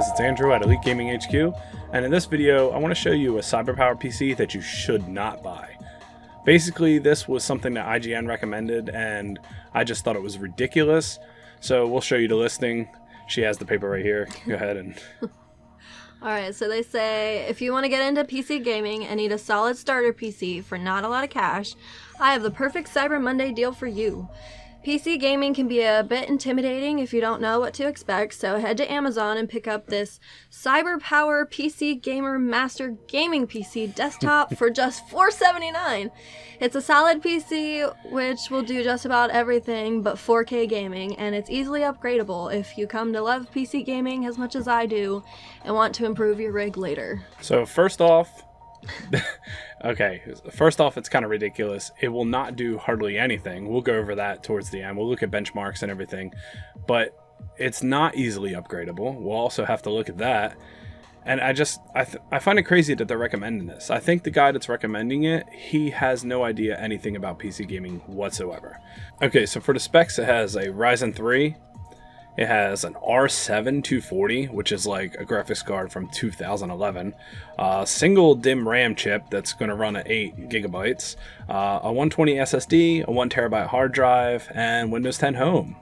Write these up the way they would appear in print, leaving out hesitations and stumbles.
guys, it's Andrew at EliteGamingHQ, and in this video I want to show you a CyberpowerPC that you should not buy. Basically, this was something that IGN recommended and I just thought it was ridiculous, so we'll show you the listing. She has the paper right here. Go ahead and... Alright, so they say, if you want to get into PC gaming and need a solid starter PC for not a lot of cash, I have the perfect Cyber Monday deal for you. PC gaming can be a bit intimidating if you don't know what to expect, so head to Amazon and pick up this Cyberpower PC Gamer Master Gaming PC desktop for just $479. It's a solid PC which will do just about everything but 4K gaming, and it's easily upgradable if you come to love PC gaming as much as I do and want to improve your rig later. So first off, it's kind of ridiculous. It will not do hardly anything. We'll go over that towards the end. We'll look at benchmarks and everything, but it's not easily upgradable. We'll also have to look at that. And I find it crazy that they're recommending this. I think the guy that's recommending it, he has no idea anything about PC gaming whatsoever. Okay, so for the specs, it has a Ryzen 3. It has an R7 240, which is like a graphics card from 2011. Single DIMM RAM chip that's going to run at 8 gigabytes. A 120 SSD, a 1 terabyte hard drive, and Windows 10 Home.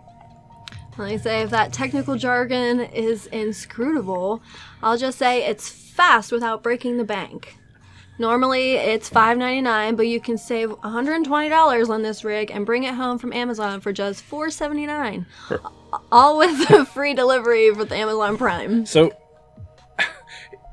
Let me say, if that technical jargon is inscrutable, I'll just say it's fast without breaking the bank. Normally it's $5.99, but you can save $120 on this rig and bring it home from Amazon for just $4.79. Sure. All with a free delivery with Amazon Prime. So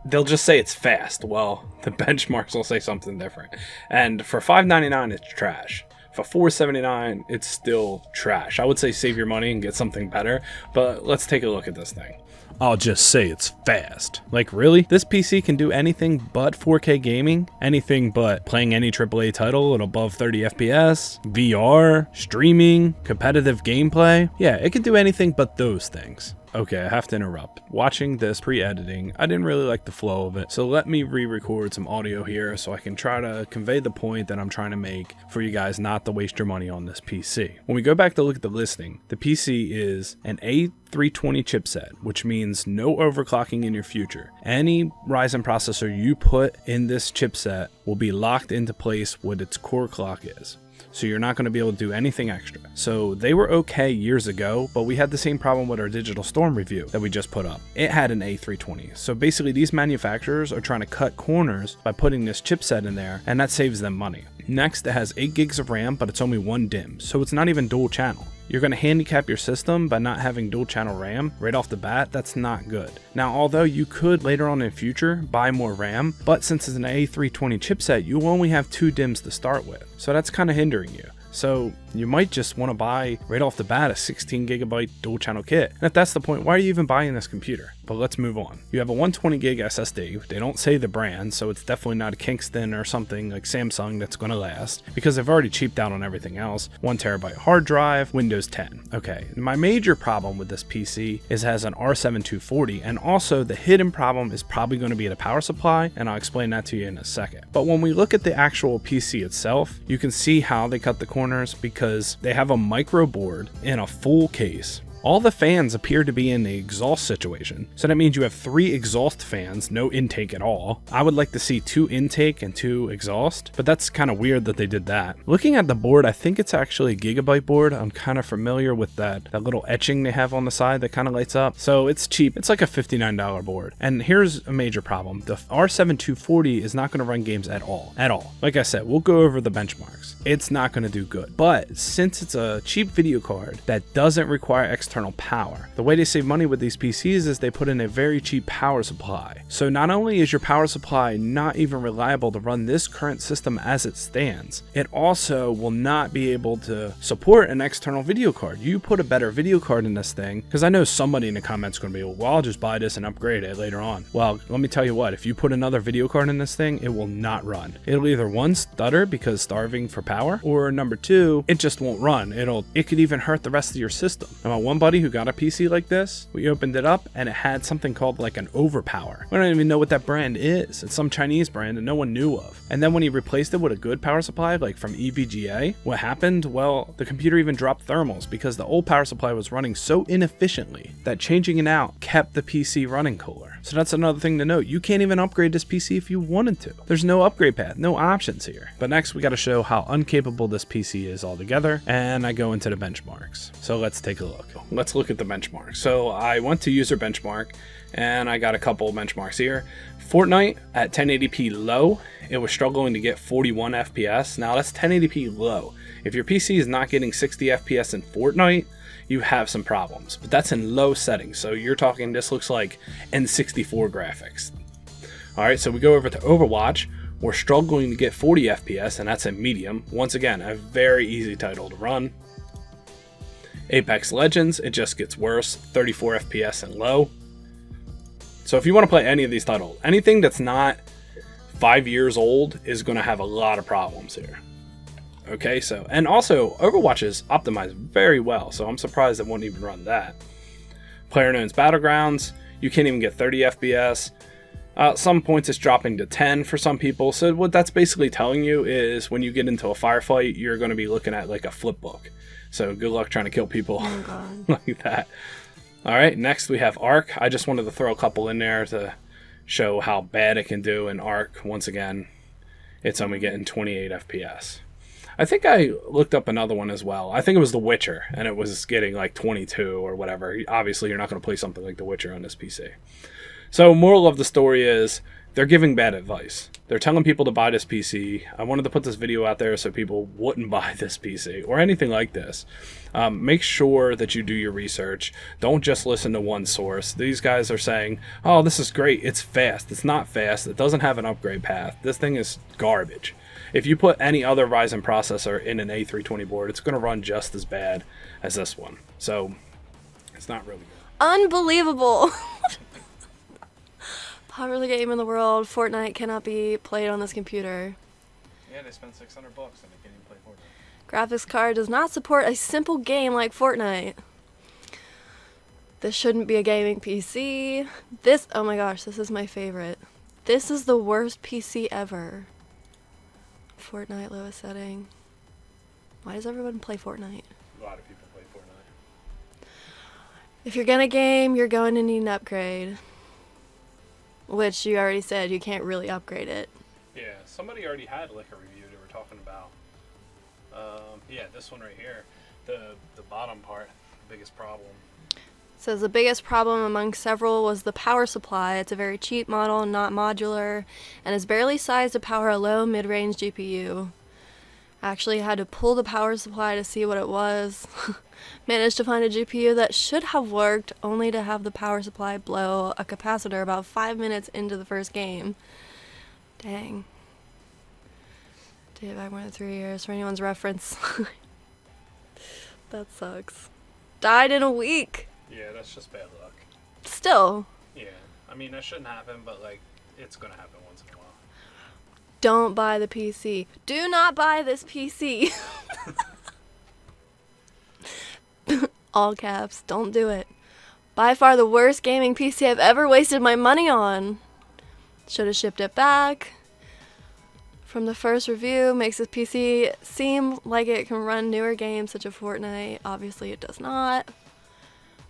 they'll just say it's fast. Well, the benchmarks will say something different. And for $5.99, it's trash. For $4.79, it's still trash. I would say save your money and get something better, but let's take a look at this thing. I'll just say it's fast. Like, really? This PC can do anything but 4K gaming? Anything but playing any AAA title at above 30 FPS? VR? Streaming? Competitive gameplay? Yeah, it can do anything but those things. Okay, I have to interrupt. Watching this pre-editing, I didn't really like the flow of it, so let me re-record some audio here so I can try to convey the point that I'm trying to make for you guys not to waste your money on this PC. When we go back to look at the listing, the PC is an A320 chipset, which means no overclocking in your future. Any Ryzen processor you put in this chipset will be locked into place what its core clock is. So you're not going to be able to do anything extra. So they were okay years ago, but we had the same problem with our Digital Storm review that we just put up. It had an A320. So basically these manufacturers are trying to cut corners by putting this chipset in there, and that saves them money. Next, it has 8 gigs of RAM, but it's only 1 DIMM, so it's not even dual channel. You're going to handicap your system by not having dual channel RAM right off the bat. That's not good. Now, although you could later on in the future buy more RAM, but since it's an A320 chipset, you only have 2 DIMMs to start with. So that's kind of hindering you. So you might just want to buy right off the bat a 16 gigabyte dual channel kit. And if that's the point, why are you even buying this computer? But let's move on. You have a 120 gig SSD. They don't say the brand, so it's definitely not a Kingston or something like Samsung that's going to last, because they've already cheaped out on everything else. 1 terabyte hard drive, Windows 10. Okay, my major problem with this PC is it has an R7 240, and also the hidden problem is probably going to be the power supply, and I'll explain that to you in a second. But when we look at the actual PC itself, you can see how they cut the corners because they have a micro board in a full case. All the fans appear to be in the exhaust situation. So that means you have 3 exhaust fans, no intake at all. I would like to see 2 intake and 2 exhaust, but that's kind of weird that they did that. Looking at the board, I think it's actually a Gigabyte board. I'm kind of familiar with that little etching they have on the side that kind of lights up. So it's cheap. It's like a $59 board. And here's a major problem. The R7 240 is not going to run games at all. Like I said, we'll go over the benchmarks. It's not going to do good. But since it's a cheap video card that doesn't require external power, the way they save money with these PCs is they put in a very cheap power supply. So not only is your power supply not even reliable to run this current system as it stands, it also will not be able to support an external video card. You put a better video card in this thing, because I know somebody in the comments is going to be, well, I'll just buy this and upgrade it later on. Well, let me tell you what, if you put another video card in this thing, it will not run. It'll either 1, stutter because starving for power, or number 2, it just won't run. It could even hurt the rest of your system. Now, one buddy who got a PC like this. We opened it up and it had something called like an overpower. We don't even know what that brand is. It's some Chinese brand that no one knew of. And then when he replaced it with a good power supply, like from EVGA, what happened? Well, the computer even dropped thermals because the old power supply was running so inefficiently that changing it out kept the PC running cooler. So that's another thing to note. You can't even upgrade this PC if you wanted to. There's no upgrade path, no options here. But next we got to show how incapable this PC is altogether, and I go into the benchmarks. So let's take a look. Let's look at the benchmarks. So I went to user benchmark and I got a couple benchmarks here. Fortnite at 1080p low, it was struggling to get 41 FPS. Now that's 1080p low. If your PC is not getting 60 FPS in Fortnite, you have some problems, but that's in low settings. So you're talking, this looks like N64 graphics. All right, so we go over to Overwatch. We're struggling to get 40 FPS, and that's in medium. Once again, a very easy title to run. Apex Legends, it just gets worse, 34 FPS and low. So if you want to play any of these titles, anything that's not 5 years old is going to have a lot of problems here. Okay, so, and also Overwatch is optimized very well, so I'm surprised it won't even run that. PlayerUnknown's Battlegrounds, you can't even get 30 FPS. Some points it's dropping to 10 for some people, so what that's basically telling you is when you get into a firefight, you're going to be looking at like a flip book. So good luck trying to kill people like that. Alright, next we have Arc. I just wanted to throw a couple in there to show how bad it can do in Arc. Once again, it's only getting 28 FPS. I think I looked up another one as well. I think it was The Witcher, and it was getting like 22 or whatever. Obviously, you're not going to play something like The Witcher on this PC. So, moral of the story is, they're giving bad advice. They're telling people to buy this PC. I wanted to put this video out there so people wouldn't buy this PC or anything like this. Make sure that you do your research. Don't just listen to one source. These guys are saying, oh, this is great. It's fast. It's not fast. It doesn't have an upgrade path. This thing is garbage. If you put any other Ryzen processor in an A320 board, it's going to run just as bad as this one. So, it's not really good. Unbelievable. Popular game in the world, Fortnite cannot be played on this computer. Yeah, they spent $600 and they can't even play Fortnite. Graphics card does not support a simple game like Fortnite. This shouldn't be a gaming PC. This, oh my gosh, this is my favorite. This is the worst PC ever. Fortnite lowest setting. Why does everyone play Fortnite? A lot of people play Fortnite. If you're gonna game, you're going to need an upgrade. Which you already said you can't really upgrade it. Yeah, somebody already had like a review they were talking about. Yeah, this one right here. The bottom part, the biggest problem. Says the biggest problem among several was the power supply. It's a very cheap model, not modular, and is barely sized to power a low mid-range GPU. Actually had to pull the power supply to see what it was. Managed to find a GPU that should have worked, only to have the power supply blow a capacitor about 5 minutes into the first game. Dang. Dated back more than 3 years for anyone's reference. That sucks. Died in a week. Yeah, that's just bad luck. Still. Yeah, I mean, that shouldn't happen, but like, it's gonna happen once in a while. Don't buy the PC. Do not buy this PC. All caps. Don't do it. By far the worst gaming PC I've ever wasted my money on. Should have shipped it back. From the first review, makes this PC seem like it can run newer games such as Fortnite. Obviously it does not.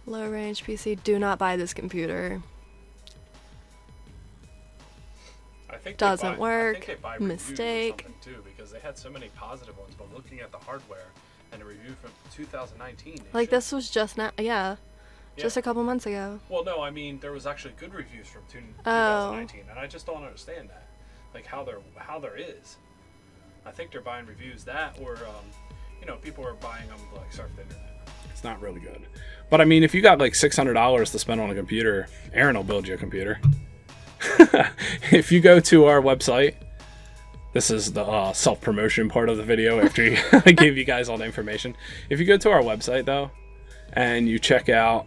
Low range PC. Do not buy this computer. I think Doesn't work. I think they buy reviews or Mistake. something too, because they had so many positive ones, but looking at the hardware and a review from 2019. Like this was just now, yeah. Just a couple months ago. Well, no, I mean there was actually good reviews from 2019, and I just don't understand that, like how there is. I think they're buying reviews that, or you know, people are buying them to like surf the internet. It's not really good. But I mean, if you got like $600 to spend on a computer, Aaron will build you a computer. If you go to our website, this is the self-promotion part of the video after I gave you guys all the information. If you go to our website though, and you check out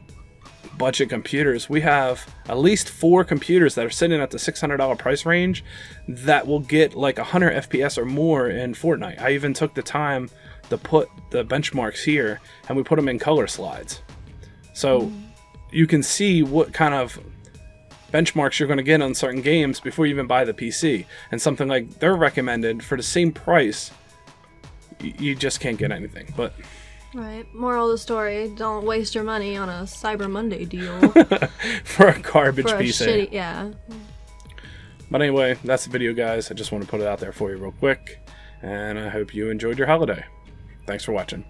budget computers, we have at least 4 computers that are sitting at the $600 price range that will get like 100 FPS or more in Fortnite. I even took the time to put the benchmarks here, and we put them in color slides. So you can see what kind of benchmarks you're going to get on certain games before you even buy the PC. And something like they're recommended for the same price, you just can't get anything. But right. Moral of the story: don't waste your money on a Cyber Monday deal for a garbage for a PC. shitty, yeah. But anyway, that's the video, guys. I just want to put it out there for you real quick, and I hope you enjoyed your holiday. Thanks for watching.